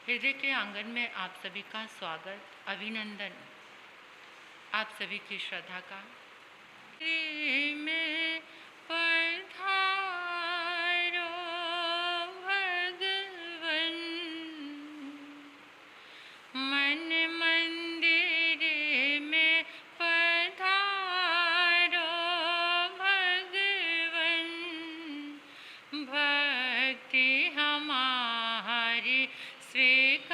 हृदय के आंगन में आप सभी का स्वागत, अभिनंदन। आप सभी की श्रद्धा का में पधारो भगवन, मन मंदिर में पधारो भगवन, भक्ति हमारी स्वीकारो,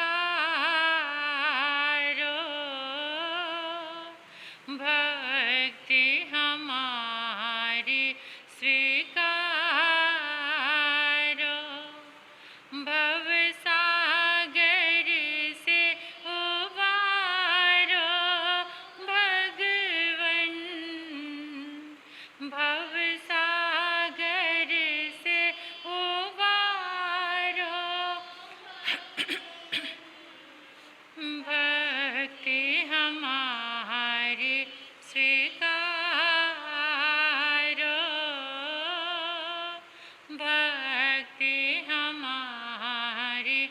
भक्ति हमारी स्वीकारो। भव सागर से उबारो भगवन, भव सागर से उबारो, भक्ति हमारी स्वीकारो, भक्ति हमारी।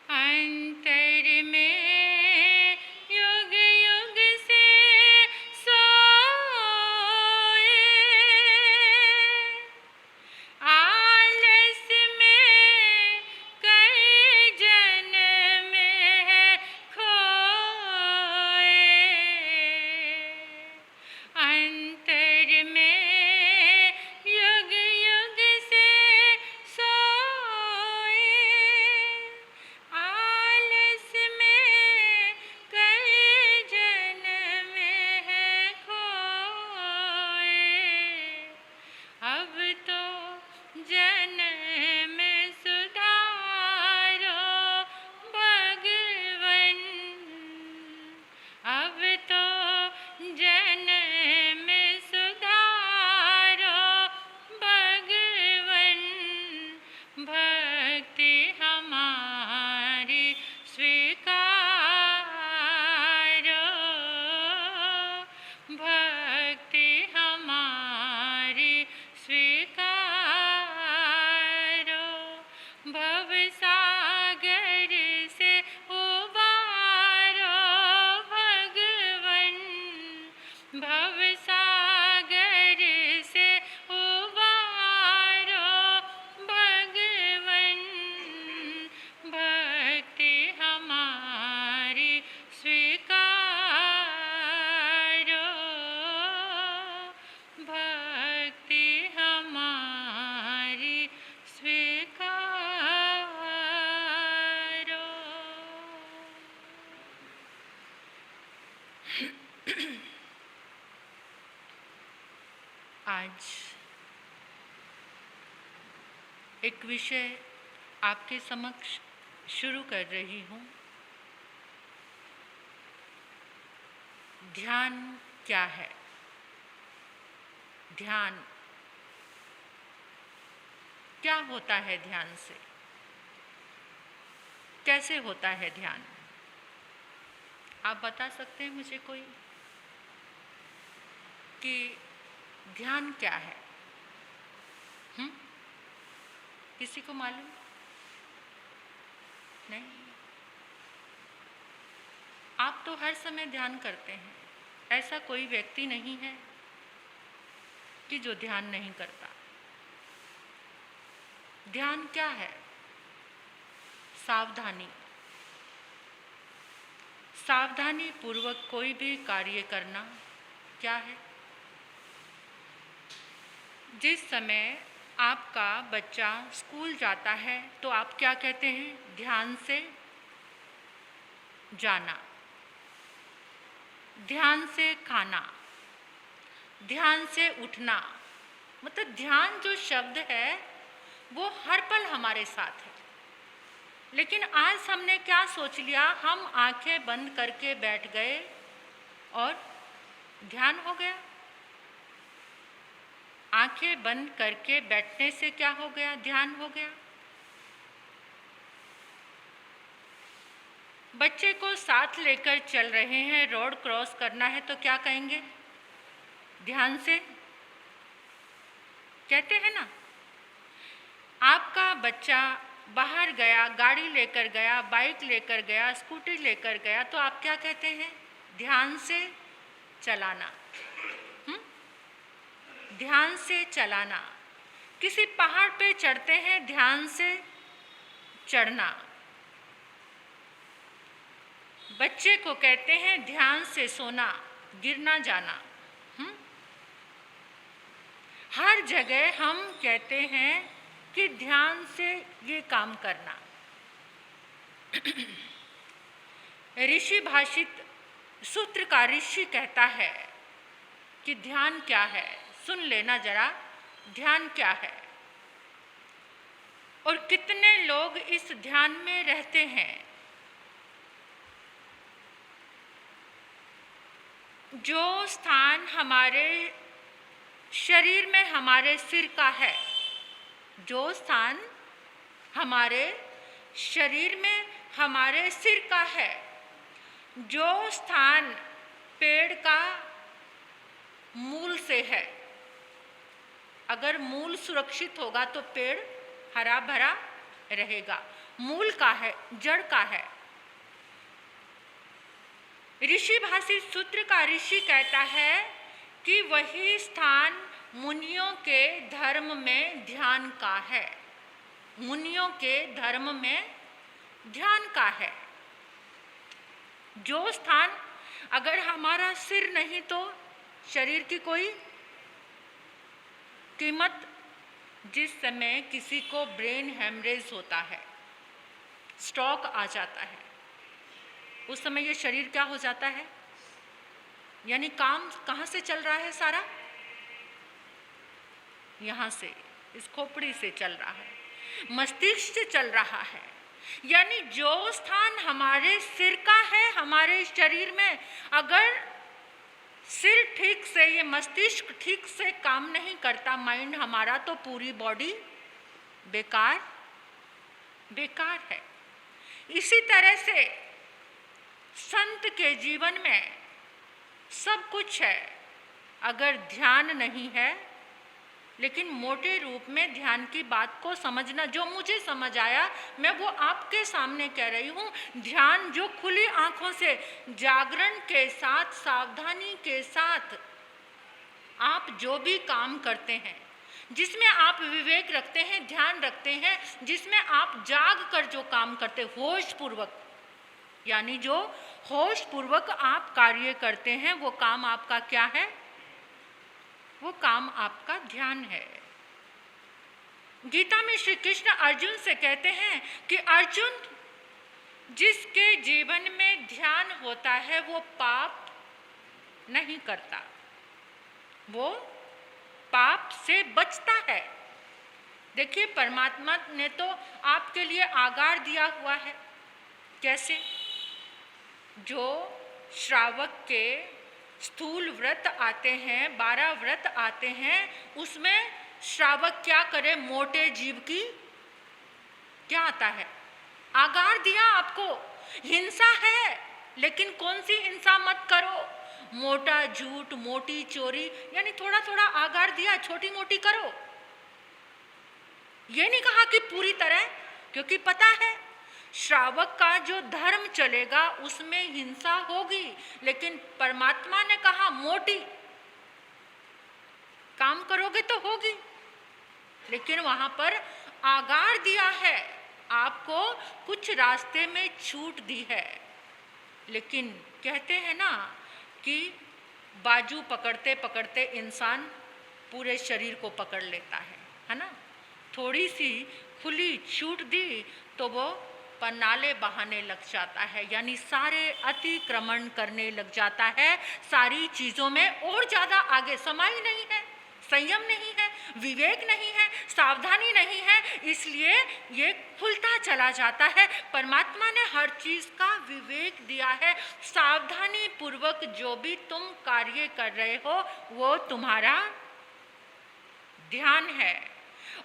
अंतर में युग युग से सोए, आलस में कई जन्म है खोए। अंतर में युग युग से सोए, आलस में कई जन्म है खोए। अब तो जन्म सुधारो भगवन, अब तो जन्म सुधारो भगवन, भक्ति हमारी स्वीकारो, भक्ति हमारी स्वीकारो। भव सागर से उबारो भगवन, भव सागर से उबारो भगवन, भक्ति हमारी स्वीकारो, भक्ति हमारी स्वीकारो। आज एक विषय आपके समक्ष शुरू कर रही हूँ। ध्यान क्या है? ध्यान क्या होता है? ध्यान से कैसे होता है ध्यान? आप बता सकते हैं मुझे कोई कि ध्यान क्या है? किसी को मालूम? नहीं? आप तो हर समय ध्यान करते हैं, ऐसा कोई व्यक्ति नहीं है कि जो ध्यान नहीं करता। ध्यान क्या है? सावधानी, सावधानी पूर्वक कोई भी कार्य करना क्या है? जिस समय आपका बच्चा स्कूल जाता है तो आप क्या कहते हैं? ध्यान से जाना, ध्यान से खाना, ध्यान से उठना। मतलब ध्यान जो शब्द है वो हर पल हमारे साथ है। लेकिन आज हमने क्या सोच लिया? हम आंखें बंद करके बैठ गए और ध्यान हो गया। आंखें बंद करके बैठने से क्या हो गया? ध्यान हो गया। बच्चे को साथ लेकर चल रहे हैं, रोड क्रॉस करना है तो क्या कहेंगे? ध्यान से कहते हैं ना। आपका बच्चा बाहर गया, गाड़ी लेकर गया, बाइक लेकर गया, स्कूटी लेकर गया, तो आप क्या कहते हैं? ध्यान से चलाना। ध्यान से चलाना। किसी पहाड़ पे चढ़ते हैं, ध्यान से चढ़ना। बच्चे को कहते हैं ध्यान से सोना, गिर ना जाना। हर जगह हम कहते हैं कि ध्यान से ये काम करना। ऋषि भाषित सूत्र का ऋषि कहता है कि ध्यान क्या है। सुन लेना जरा, ध्यान क्या है और कितने लोग इस ध्यान में रहते हैं। जो स्थान हमारे शरीर में हमारे सिर का है, जो स्थान हमारे शरीर में हमारे सिर का है, जो स्थान पेड़ का मूल से है, अगर मूल सुरक्षित होगा तो पेड़ हरा भरा रहेगा। मूल का है, जड़ का है। ऋषि भाषित सूत्र का ऋषि कहता है कि वही स्थान मुनियों के धर्म में ध्यान का है। मुनियों के धर्म में ध्यान का है। जो स्थान, अगर हमारा सिर नहीं तो शरीर की कोई कीमत। जिस समय किसी को ब्रेन हेमरेज होता है, स्ट्रोक आ जाता है, उस समय ये शरीर क्या हो जाता है? यानी काम कहाँ से चल रहा है सारा? यहाँ से, इस खोपड़ी से चल रहा है, मस्तिष्क से चल रहा है। यानी जो स्थान हमारे सिर का है, हमारे शरीर में, अगर सिर ठीक से, ये मस्तिष्क ठीक से काम नहीं करता, माइंड हमारा, तो पूरी बॉडी बेकार बेकार है। इसी तरह से संत के जीवन में सब कुछ है, अगर ध्यान नहीं है। लेकिन मोटे रूप में ध्यान की बात को समझना, जो मुझे समझ आया मैं वो आपके सामने कह रही हूँ। ध्यान जो खुली आंखों से, जागरण के साथ, सावधानी के साथ आप जो भी काम करते हैं, जिसमें आप विवेक रखते हैं, ध्यान रखते हैं, जिसमें आप जाग कर जो काम करते, होश पूर्वक, यानी जो होश पूर्वक आप कार्य करते हैं, वो काम आपका क्या है? वो काम आपका ध्यान है। गीता में श्री कृष्ण अर्जुन से कहते हैं कि अर्जुन, जिसके जीवन में ध्यान होता है वो पाप नहीं करता, वो पाप से बचता है। देखिए, परमात्मा ने तो आपके लिए आगार दिया हुआ है। कैसे? जो श्रावक के स्थूल व्रत आते हैं, 12 व्रत आते हैं, उसमें श्रावक क्या करे? मोटे जीव की क्या आता है? आगार दिया आपको। हिंसा है, लेकिन कौन सी हिंसा मत करो? मोटा झूठ, मोटी चोरी, यानी थोड़ा थोड़ा आगार दिया, छोटी मोटी करो। ये नहीं कहा कि पूरी तरह, क्योंकि पता है श्रावक का जो धर्म चलेगा उसमें हिंसा होगी, लेकिन परमात्मा ने कहा मोटी काम करोगे तो होगी। लेकिन वहां पर आगार दिया है, आपको कुछ रास्ते में छूट दी है। लेकिन कहते हैं ना कि बाजू पकड़ते पकड़ते इंसान पूरे शरीर को पकड़ लेता है ना? थोड़ी सी खुली छूट दी तो वो पन्नाले बहाने लग जाता है, यानी सारे अतिक्रमण करने लग जाता है, सारी चीज़ों में और ज़्यादा आगे। समाई नहीं है, संयम नहीं है, विवेक नहीं है, सावधानी नहीं है, इसलिए ये खुलता चला जाता है। परमात्मा ने हर चीज़ का विवेक दिया है। सावधानी पूर्वक जो भी तुम कार्य कर रहे हो वो तुम्हारा ध्यान है,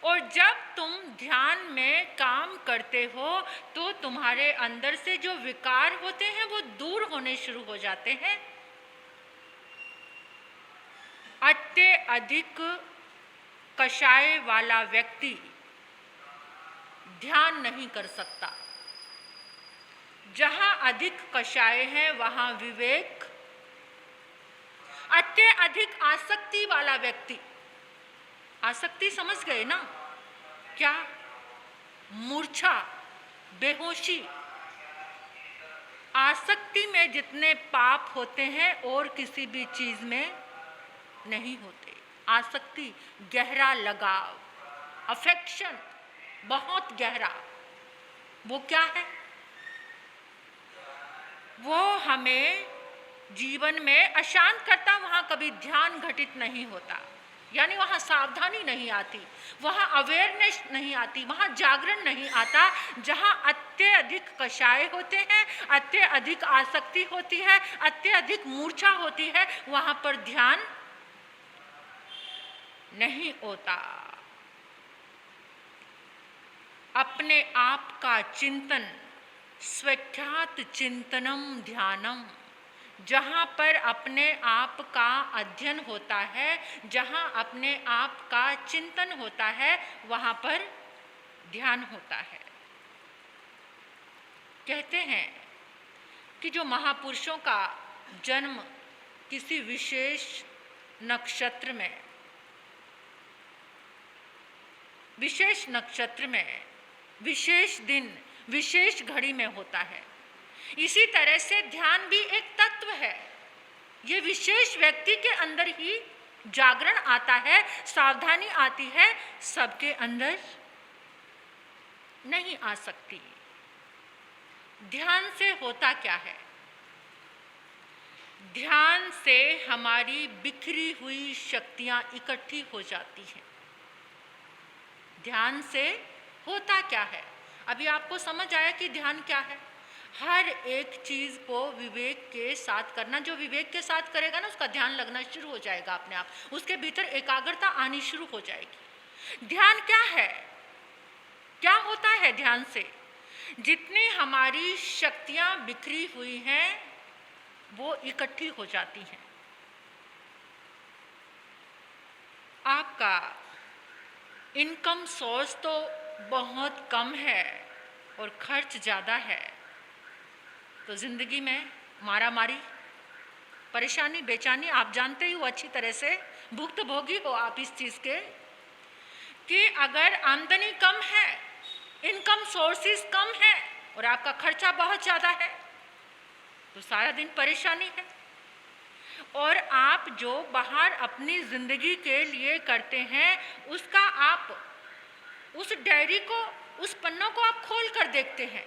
और जब तुम ध्यान में काम करते हो तो तुम्हारे अंदर से जो विकार होते हैं वो दूर होने शुरू हो जाते हैं। अत्यधिक कषाय वाला व्यक्ति ध्यान नहीं कर सकता। जहां अधिक कषाय है वहां विवेक, अत्यधिक आसक्ति वाला व्यक्ति, आसक्ति समझ गए ना क्या? मूर्छा, बेहोशी। आसक्ति में जितने पाप होते हैं और किसी भी चीज में नहीं होते। आसक्ति गहरा लगाव, अफेक्शन, बहुत गहरा। वो क्या है? वो हमें जीवन में अशांत करता। वहाँ कभी ध्यान घटित नहीं होता, यानी वहाँ सावधानी नहीं आती, वहाँ अवेयरनेस नहीं आती, वहाँ जागरण नहीं आता। जहाँ अत्यधिक कषाय होते हैं, अत्यधिक आसक्ति होती है, अत्यधिक मूर्छा होती है, वहाँ पर ध्यान नहीं होता। अपने आप का चिंतन, स्वेख्यात चिंतनम ध्यानम, जहाँ पर अपने आप का अध्ययन होता है, जहाँ अपने आप का चिंतन होता है, वहाँ पर ध्यान होता है। कहते हैं कि जो महापुरुषों का जन्म किसी विशेष नक्षत्र में, विशेष दिन, विशेष घड़ी में होता है, इसी तरह से ध्यान भी एक तत्व है। ये विशेष व्यक्ति के अंदर ही जागरण आता है, सावधानी आती है, सबके अंदर नहीं आ सकती। ध्यान से होता क्या है? ध्यान से हमारी बिखरी हुई शक्तियां इकट्ठी हो जाती हैं। ध्यान से होता क्या है? अभी आपको समझ आया कि ध्यान क्या है? हर एक चीज को विवेक के साथ करना। जो विवेक के साथ करेगा ना, उसका ध्यान लगना शुरू हो जाएगा अपने आप, उसके भीतर एकाग्रता आनी शुरू हो जाएगी। ध्यान क्या है? क्या होता है ध्यान से? जितनी हमारी शक्तियां बिखरी हुई हैं वो इकट्ठी हो जाती हैं। आपका इनकम सोर्स तो बहुत कम है और खर्च ज़्यादा है, तो ज़िंदगी में मारामारी, परेशानी, बेचैनी, आप जानते ही हो अच्छी तरह से, भुक्तभोगी हो आप इस चीज़ के, कि अगर आमदनी कम है, इनकम सोर्सेस कम है और आपका खर्चा बहुत ज़्यादा है, तो सारा दिन परेशानी है। और आप जो बाहर अपनी ज़िंदगी के लिए करते हैं, उसका आप उस डायरी को, उस पन्नों को आप खोल कर देखते हैं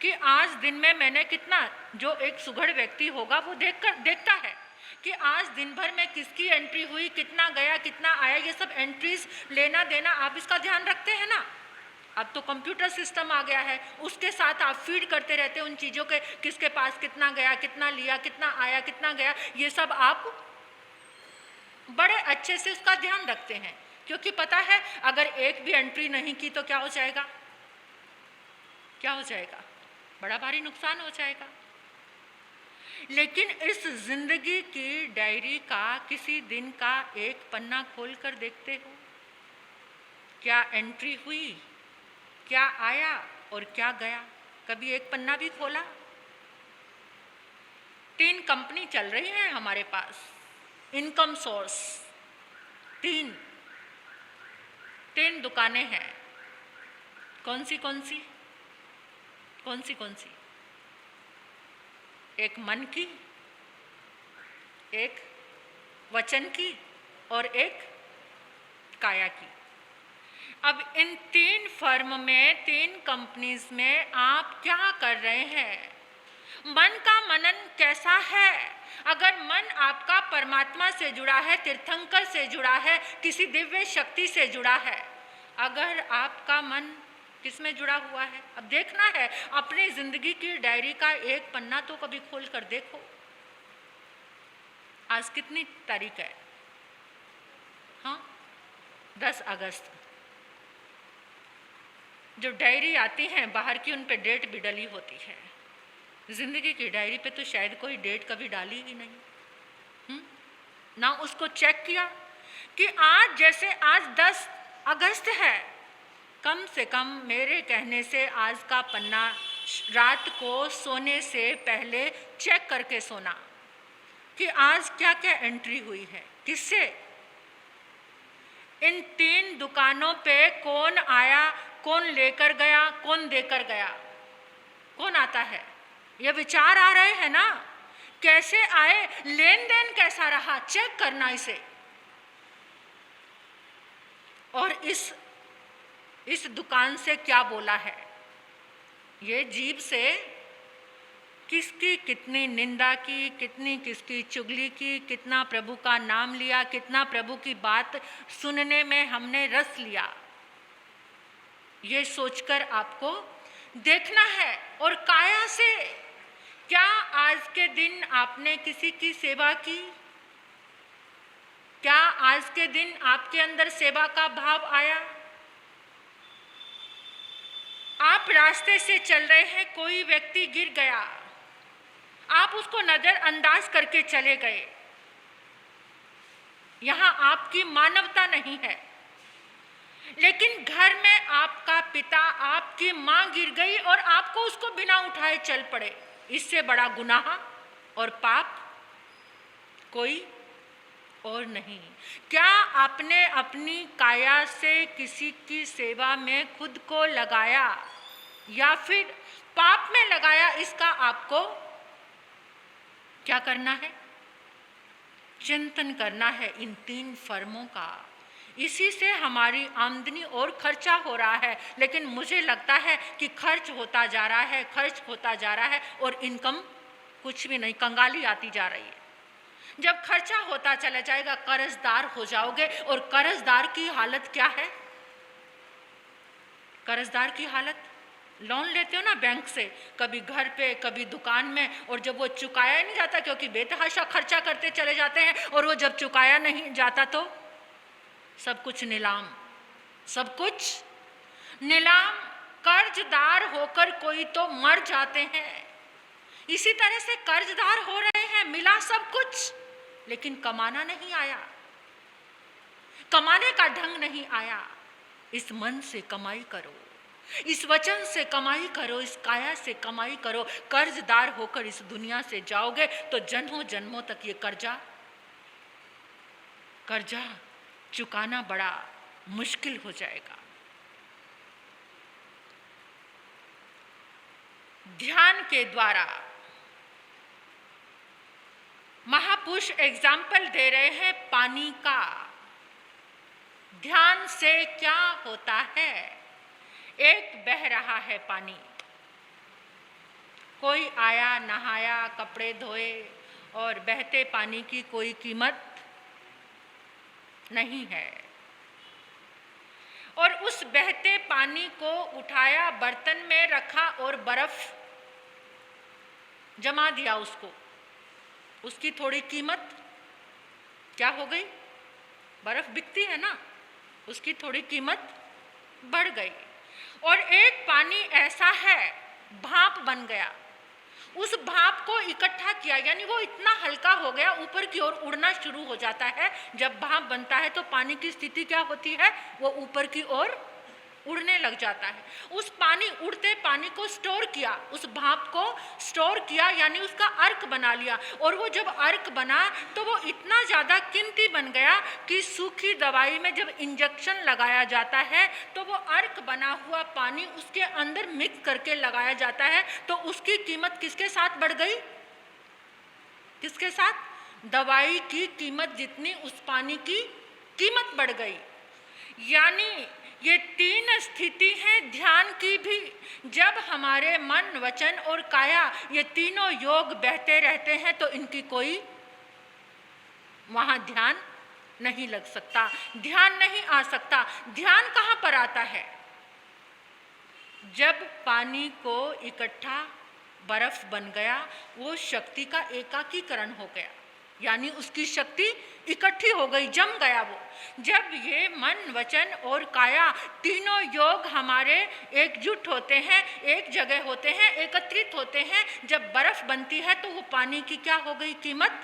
कि आज दिन में मैंने कितना, जो एक सुघड़ व्यक्ति होगा वो देखता है कि आज दिन भर में किसकी एंट्री हुई, कितना गया, कितना आया, ये सब एंट्रीज लेना देना, आप इसका ध्यान रखते हैं ना। अब तो कंप्यूटर सिस्टम आ गया है, उसके साथ आप फीड करते रहते हैं उन चीज़ों के, किसके पास कितना गया, कितना लिया, कितना आया, कितना गया, ये सब आप बड़े अच्छे से उसका ध्यान रखते हैं। क्योंकि पता है अगर एक भी एंट्री नहीं की तो क्या हो जाएगा? क्या हो जाएगा? बड़ा भारी नुकसान हो जाएगा। लेकिन इस जिंदगी की डायरी का किसी दिन का एक पन्ना खोल कर देखते हो, क्या एंट्री हुई, क्या आया और क्या गया? कभी एक पन्ना भी खोला? 3 कंपनी चल रही हैं हमारे पास, इनकम सोर्स, 3 दुकानें हैं। कौन सी? एक मन की, एक वचन की और एक काया की। अब इन 3 फर्म में, 3 कंपनीज में आप क्या कर रहे हैं? मन का मनन कैसा है? अगर मन आपका परमात्मा से जुड़ा है, तीर्थंकर से जुड़ा है, किसी दिव्य शक्ति से जुड़ा है, अगर आपका मन किस में जुड़ा हुआ है? अब देखना है, अपनी जिंदगी की डायरी का एक पन्ना तो कभी खोल कर देखो। आज कितनी तारीख है? हाँ, 10 अगस्त। जो डायरी आती हैं बाहर की, उन पे डेट भी डली होती है। जिंदगी की डायरी पे तो शायद कोई डेट कभी डाली ही नहीं, ना उसको चेक किया कि आज, जैसे आज 10 अगस्त है, कम से कम मेरे कहने से आज का पन्ना रात को सोने से पहले चेक करके सोना कि आज क्या क्या एंट्री हुई है, किससे, इन 3 दुकानों पे कौन आया, कौन लेकर गया, कौन देकर गया, कौन आता है, ये विचार आ रहे हैं ना, कैसे आए, लेन देन कैसा रहा, चेक करना इसे। और इस दुकान से क्या बोला है, ये जीभ से किसकी कितनी निंदा की, कितनी किसकी चुगली की, कितना प्रभु का नाम लिया, कितना प्रभु की बात सुनने में हमने रस लिया, ये सोचकर आपको देखना है। और काया से क्या आज के दिन आपने किसी की सेवा की, क्या आज के दिन आपके अंदर सेवा का भाव आया? आप रास्ते से चल रहे हैं, कोई व्यक्ति गिर गया, आप उसको नजरअंदाज करके चले गए, यहां आपकी मानवता नहीं है। लेकिन घर में आपका पिता, आपकी मां गिर गई और आपको उसको बिना उठाए चल पड़े, इससे बड़ा गुनाह और पाप कोई और नहीं। क्या आपने अपनी काया से किसी की सेवा में खुद को लगाया या फिर पाप में लगाया, इसका आपको क्या करना है, चिंतन करना है इन 3 फर्मों का। इसी से हमारी आमदनी और खर्चा हो रहा है, लेकिन मुझे लगता है कि खर्च होता जा रहा है, खर्च होता जा रहा है और इनकम कुछ भी नहीं, कंगाली आती जा रही है। जब खर्चा होता चला जाएगा कर्जदार हो जाओगे, और कर्जदार की हालत क्या है, कर्जदार की हालत, लोन लेते हो ना बैंक से, कभी घर पे कभी दुकान में, और जब वो चुकाया नहीं जाता क्योंकि बेतहाशा खर्चा करते चले जाते हैं, और वो जब चुकाया नहीं जाता तो सब कुछ नीलाम, सब कुछ नीलाम। कर्जदार होकर कोई तो मर जाते हैं, इसी तरह से कर्जदार हो रहे हैं, मिला सब कुछ लेकिन कमाना नहीं आया, कमाने का ढंग नहीं आया। इस मन से कमाई करो, इस वचन से कमाई करो, इस काया से कमाई करो। कर्जदार होकर इस दुनिया से जाओगे तो जन्मों जन्मों तक ये कर्जा चुकाना बड़ा मुश्किल हो जाएगा। ध्यान के द्वारा महापुरुष एग्जाम्पल दे रहे हैं पानी का। ध्यान से क्या होता है, एक बह रहा है पानी, कोई आया, नहाया, कपड़े धोए, और बहते पानी की कोई कीमत नहीं है। और उस बहते पानी को उठाया, बर्तन में रखा और बर्फ जमा दिया उसको, उसकी थोड़ी कीमत क्या हो गई, बर्फ बिकती है ना, उसकी थोड़ी कीमत बढ़ गई। और एक पानी ऐसा है, भाप बन गया, उस भाप को इकट्ठा किया, यानी वो इतना हल्का हो गया, ऊपर की ओर उड़ना शुरू हो जाता है। जब भाप बनता है तो पानी की स्थिति क्या होती है, वो ऊपर की ओर उड़ने लग जाता है। उस उड़ते पानी को स्टोर किया, उस भाप को स्टोर किया, यानी उसका अर्क बना लिया। और वो जब अर्क बना तो वो इतना ज़्यादा कीमती बन गया कि सूखी दवाई में जब इंजेक्शन लगाया जाता है तो वो अर्क बना हुआ पानी उसके अंदर मिक्स करके लगाया जाता है, तो उसकी कीमत किसके साथ बढ़ गई, किसके साथ, दवाई की कीमत जितनी उस पानी की कीमत बढ़ गई। यानी ये 3 स्थिति है ध्यान की भी। जब हमारे मन, वचन और काया ये तीनों योग बहते रहते हैं तो इनकी कोई वहां ध्यान नहीं लग सकता, ध्यान नहीं आ सकता। ध्यान कहाँ पर आता है, जब पानी को इकट्ठा बर्फ बन गया, वो शक्ति का एकाकीकरण हो गया, यानी उसकी शक्ति इकट्ठी हो गई, जम गया वो। जब ये मन, वचन और काया तीनों योग हमारे एकजुट होते हैं, एक जगह होते हैं, एकत्रित होते हैं, जब बर्फ बनती है तो वो पानी की क्या हो गई कीमत,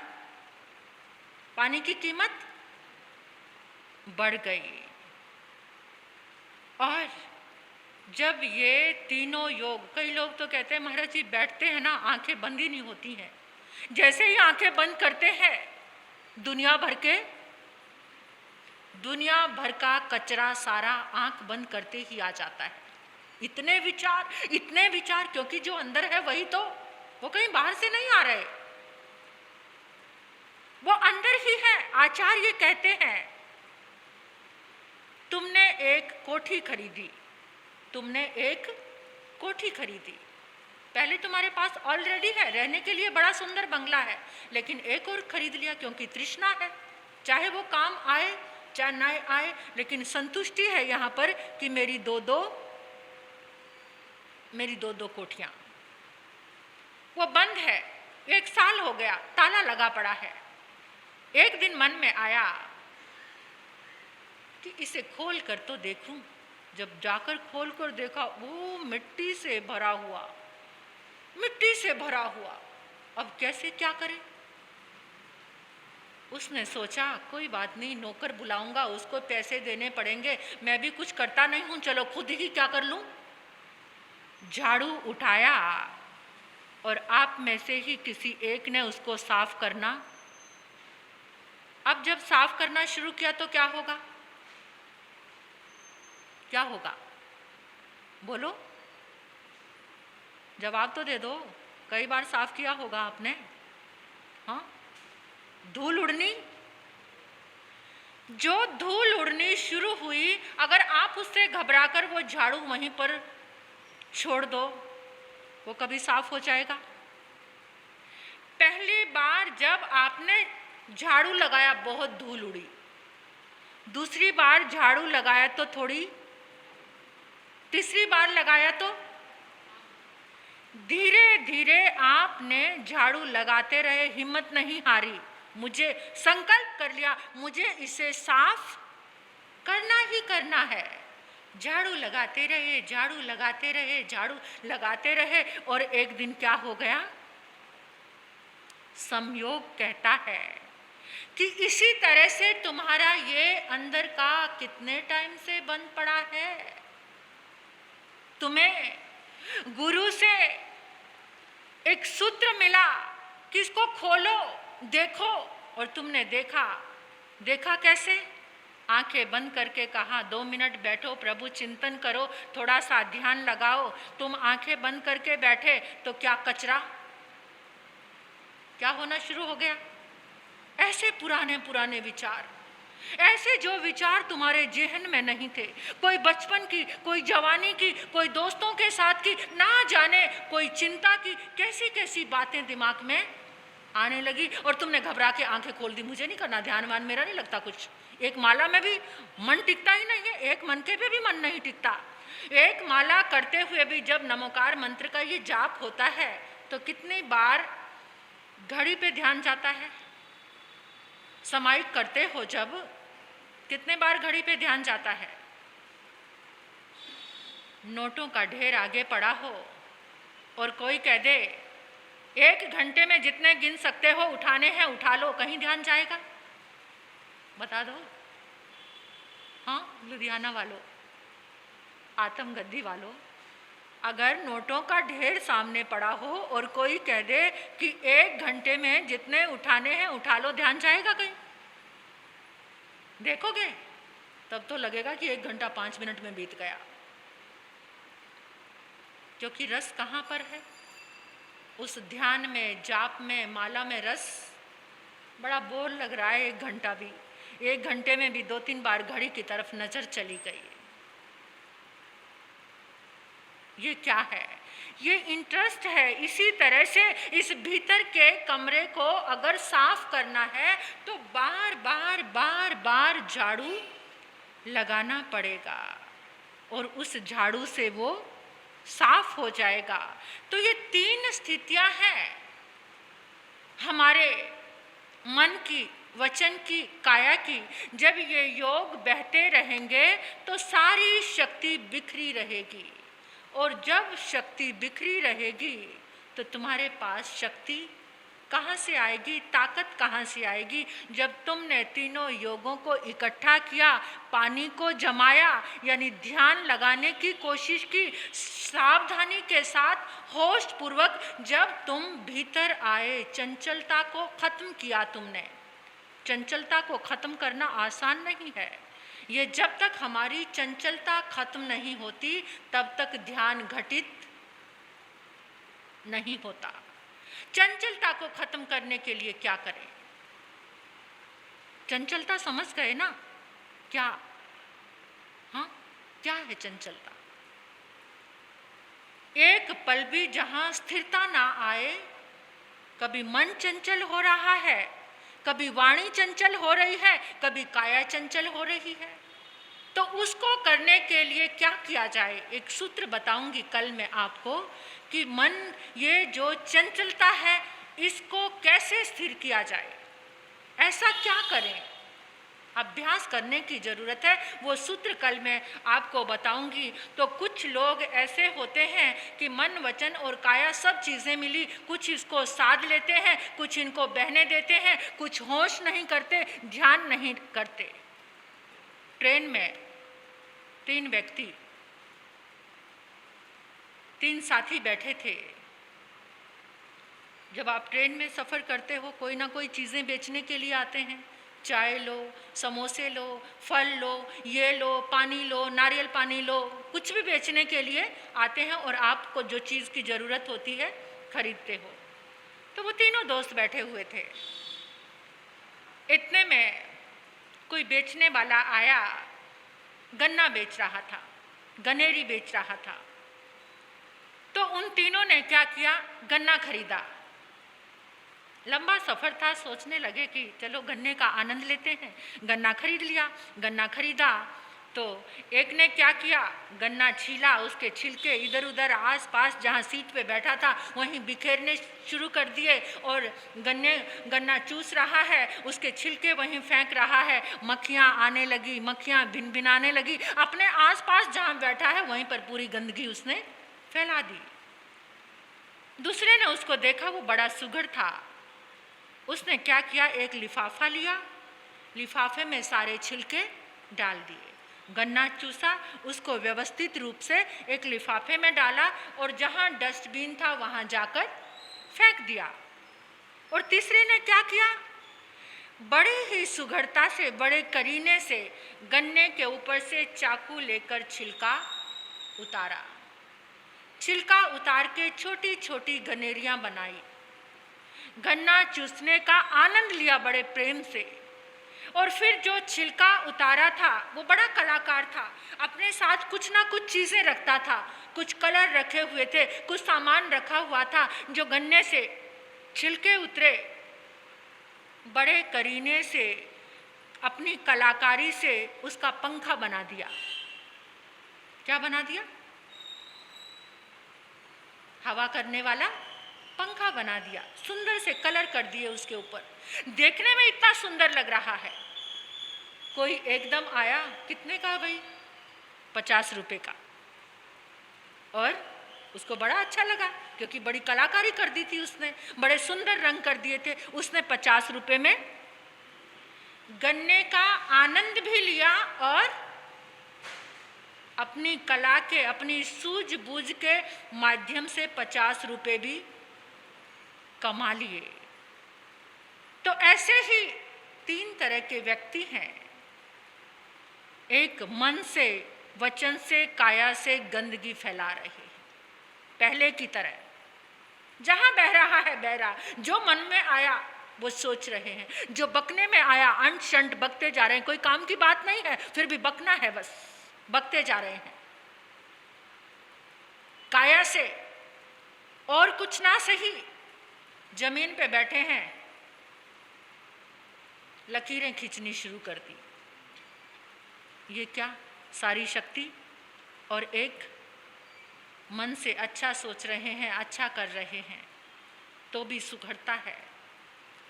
पानी की कीमत बढ़ गई। और जब ये तीनों योग, कई लोग तो कहते हैं महाराज जी बैठते हैं ना आंखें बंद ही नहीं होती हैं, जैसे ही आंखें बंद करते हैं दुनिया भर का कचरा सारा आंख बंद करते ही आ जाता है। इतने विचार, क्योंकि जो अंदर है वही तो, वो कहीं बाहर से नहीं आ रहे, वो अंदर ही है। आचार्य कहते हैं तुमने एक कोठी खरीदी, पहले तुम्हारे पास ऑलरेडी है, रहने के लिए बड़ा सुंदर बंगला है, लेकिन एक और खरीद लिया क्योंकि तृष्णा है, चाहे वो काम आए चाहे ना आए, लेकिन संतुष्टि है यहाँ पर कि मेरी दो दो कोठियाँ। वो बंद है, 1 साल हो गया, ताला लगा पड़ा है। एक दिन मन में आया कि इसे खोल कर तो देखूं। जब जाकर खोल कर देखा, वो मिट्टी से भरा हुआ। अब कैसे क्या करे? उसने सोचा कोई बात नहीं, नौकर बुलाऊंगा, उसको पैसे देने पड़ेंगे, मैं भी कुछ करता नहीं हूं, चलो खुद ही क्या कर लूं। झाड़ू उठाया और आप में से ही किसी एक ने उसको साफ करना। अब जब साफ करना शुरू किया तो क्या होगा? बोलो, जवाब तो दे दो। कई बार साफ किया होगा आपने, हाँ? धूल उड़नी शुरू हुई, अगर आप उससे घबराकर वो झाड़ू वहीं पर छोड़ दो, वो कभी साफ हो जाएगा? पहली बार जब आपने झाड़ू लगाया बहुत धूल उड़ी, दूसरी बार झाड़ू लगाया तो थोड़ी, तीसरी बार लगाया तो धीरे धीरे आपने झाड़ू लगाते रहे, हिम्मत नहीं हारी। मुझे संकल्प कर लिया, मुझे इसे साफ करना ही करना है। झाड़ू लगाते रहे और एक दिन क्या हो गया? संयोग कहता है कि इसी तरह से तुम्हारा ये अंदर का कितने टाइम से बंद पड़ा है। तुम्हें गुरु से एक सूत्र मिला कि इसको खोलो, देखो, और तुमने देखा कैसे? आंखें बंद करके कहा 2 मिनट बैठो, प्रभु चिंतन करो, थोड़ा सा ध्यान लगाओ। तुम आंखें बंद करके बैठे तो क्या कचरा क्या होना शुरू हो गया? ऐसे पुराने विचार, ऐसे जो विचार तुम्हारे जेहन में नहीं थे, कोई बचपन की, कोई जवानी की, कोई दोस्तों के साथ की, ना जाने कोई चिंता की, कैसी कैसी बातें दिमाग में आने लगी और तुमने घबरा के आंखें खोल दी। मुझे नहीं करना, ध्यान मेरा नहीं लगता कुछ। एक माला में भी मन टिकता ही नहीं है, एक मन के भी मन नहीं टिकता। एक माला करते हुए भी जब नमोकार मंत्र का ये जाप होता है तो कितनी बार घड़ी पे ध्यान जाता है? समाहित करते हो जब, कितने बार घड़ी पे ध्यान जाता है? नोटों का ढेर आगे पड़ा हो और कोई कह दे 1 घंटे में जितने गिन सकते हो उठाने हैं उठा लो, कहीं ध्यान जाएगा? बता दो। हाँ, लुधियाना वालों, आत्मगद्दी वालों, अगर नोटों का ढेर सामने पड़ा हो और कोई कह दे कि 1 घंटे में जितने उठाने हैं उठा लो, ध्यान जाएगा कहीं? देखोगे तब तो लगेगा कि 1 घंटा 5 मिनट में बीत गया, क्योंकि रस कहाँ पर है? उस ध्यान में, जाप में, माला में रस। बड़ा बोर लग रहा है 1 घंटा भी, 1 घंटे में भी 2-3 बार घड़ी की तरफ नजर चली गई। ये क्या है? ये इंटरेस्ट है। इसी तरह से इस भीतर के कमरे को अगर साफ करना है तो बार बार झाड़ू लगाना पड़ेगा और उस झाड़ू से वो साफ हो जाएगा। तो ये 3 स्थितियां हैं हमारे मन की, वचन की, काया की। जब ये योग बहते रहेंगे तो सारी शक्ति बिखरी रहेगी, और जब शक्ति बिखरी रहेगी तो तुम्हारे पास शक्ति कहाँ से आएगी, ताकत कहाँ से आएगी? जब तुमने तीनों योगों को इकट्ठा किया, पानी को जमाया, यानी ध्यान लगाने की कोशिश की, सावधानी के साथ होश पूर्वक जब तुम भीतर आए, चंचलता को खत्म किया तुमने। चंचलता को खत्म करना आसान नहीं है। ये जब तक हमारी चंचलता खत्म नहीं होती तब तक ध्यान घटित नहीं होता। चंचलता को खत्म करने के लिए क्या करें? चंचलता समझ गए ना क्या? हाँ, क्या है चंचलता? एक पल भी जहां स्थिरता ना आए, कभी मन चंचल हो रहा है, कभी वाणी चंचल हो रही है, कभी काया चंचल हो रही है, तो उसको करने के लिए क्या किया जाए? एक सूत्र बताऊंगी कल मैं आपको कि मन, ये जो चंचलता है, इसको कैसे स्थिर किया जाए, ऐसा क्या करें? अभ्यास करने की ज़रूरत है। वो सूत्र कल मैं आपको बताऊंगी। तो कुछ लोग ऐसे होते हैं कि मन, वचन और काया सब चीज़ें मिली, कुछ इसको साध लेते हैं, कुछ इनको बहने देते हैं, कुछ होश नहीं करते, ध्यान नहीं करते। ट्रेन में 3 व्यक्ति, 3 साथी बैठे थे। जब आप ट्रेन में सफ़र करते हो, कोई ना कोई चीज़ें बेचने के लिए आते हैं। चाय लो, समोसे लो, फल लो, ये लो, पानी लो, नारियल पानी लो, कुछ भी बेचने के लिए आते हैं और आपको जो चीज़ की ज़रूरत होती है खरीदते हो। तो वो तीनों दोस्त बैठे हुए थे। इतने में कोई बेचने वाला आया, गन्ना बेच रहा था, गनेरी बेच रहा था। तो उन तीनों ने क्या किया? गन्ना खरीदा। लंबा सफ़र था, सोचने लगे कि चलो गन्ने का आनंद लेते हैं। गन्ना खरीद लिया। गन्ना खरीदा तो एक ने क्या किया? गन्ना छीला, उसके छिलके इधर उधर आस-पास जहाँ सीट पे बैठा था वहीं बिखेरने शुरू कर दिए और गन्ना चूस रहा है, उसके छिलके वहीं फेंक रहा है। मक्खियाँ आने लगी, मक्खियाँ भिनभिनाने लगी। अपने आस-पास जहाँ बैठा है वहीं पर पूरी गंदगी उसने फैला दी। दूसरे ने उसको देखा, वो बड़ा सुघड़ था। उसने क्या किया? एक लिफाफा लिया, लिफाफे में सारे छिलके डाल दिए, गन्ना चूसा, उसको व्यवस्थित रूप से एक लिफाफे में डाला और जहाँ डस्टबिन था वहाँ जाकर फेंक दिया। और तीसरे ने क्या किया? बड़े ही सुघड़ता से, बड़े करीने से गन्ने के ऊपर से चाकू लेकर छिलका उतारा। छिलका उतार के छोटी छोटी गनेरियां बनाई। गन्ना चूसने का आनंद लिया बड़े प्रेम से। और फिर जो छिलका उतारा था वो बड़ा कलाकार था, अपने साथ कुछ ना कुछ चीज़ें रखता था, कुछ कलर रखे हुए थे, कुछ सामान रखा हुआ था। जो गन्ने से छिलके उतरे, बड़े करीने से अपनी कलाकारी से उसका पंखा बना दिया। क्या बना दिया? हवा करने वाला पंखा बना दिया। सुंदर से कलर कर दिए उसके ऊपर, देखने में इतना सुंदर लग रहा है। कोई एकदम आया, कितने का भाई? 50 रुपए का। और उसको बड़ा अच्छा लगा क्योंकि बड़ी कलाकारी कर दी थी उसने, बड़े सुंदर रंग कर दिए थे। उसने 50 रुपए में गन्ने का आनंद भी लिया और अपनी कला के, अपनी सूझबूझ के माध्यम से 50 रुपए भी कमा लिए। तो ऐसे ही 3 तरह के व्यक्ति हैं। एक मन से, वचन से, काया से गंदगी फैला रहे हैं, पहले की तरह। जहां बह रहा है बह रहा, जो मन में आया वो सोच रहे हैं, जो बकने में आया अंट शंट बकते जा रहे हैं। कोई काम की बात नहीं है, फिर भी बकना है, बस बकते जा रहे हैं। काया से और कुछ ना सही, जमीन पे बैठे हैं, लकीरें खींचनी शुरू कर दी। ये क्या? सारी शक्ति। और एक मन से अच्छा सोच रहे हैं, अच्छा कर रहे हैं, तो भी सुघड़ता है।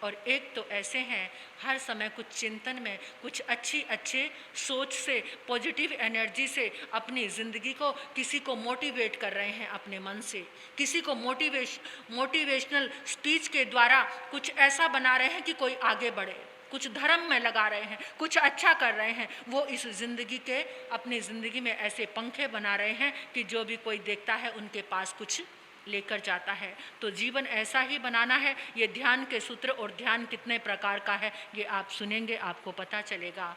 और एक तो ऐसे हैं हर समय कुछ चिंतन में, कुछ अच्छे सोच से, पॉजिटिव एनर्जी से अपनी ज़िंदगी को, किसी को मोटिवेट कर रहे हैं अपने मन से, किसी को मोटिवेशनल स्पीच के द्वारा कुछ ऐसा बना रहे हैं कि कोई आगे बढ़े, कुछ धर्म में लगा रहे हैं, कुछ अच्छा कर रहे हैं। वो इस ज़िंदगी के, अपनी ज़िंदगी में ऐसे पंखे बना रहे हैं कि जो भी कोई देखता है उनके पास कुछ लेकर जाता है। तो जीवन ऐसा ही बनाना है। ये ध्यान के सूत्र, और ध्यान कितने प्रकार का है ये आप सुनेंगे, आपको पता चलेगा।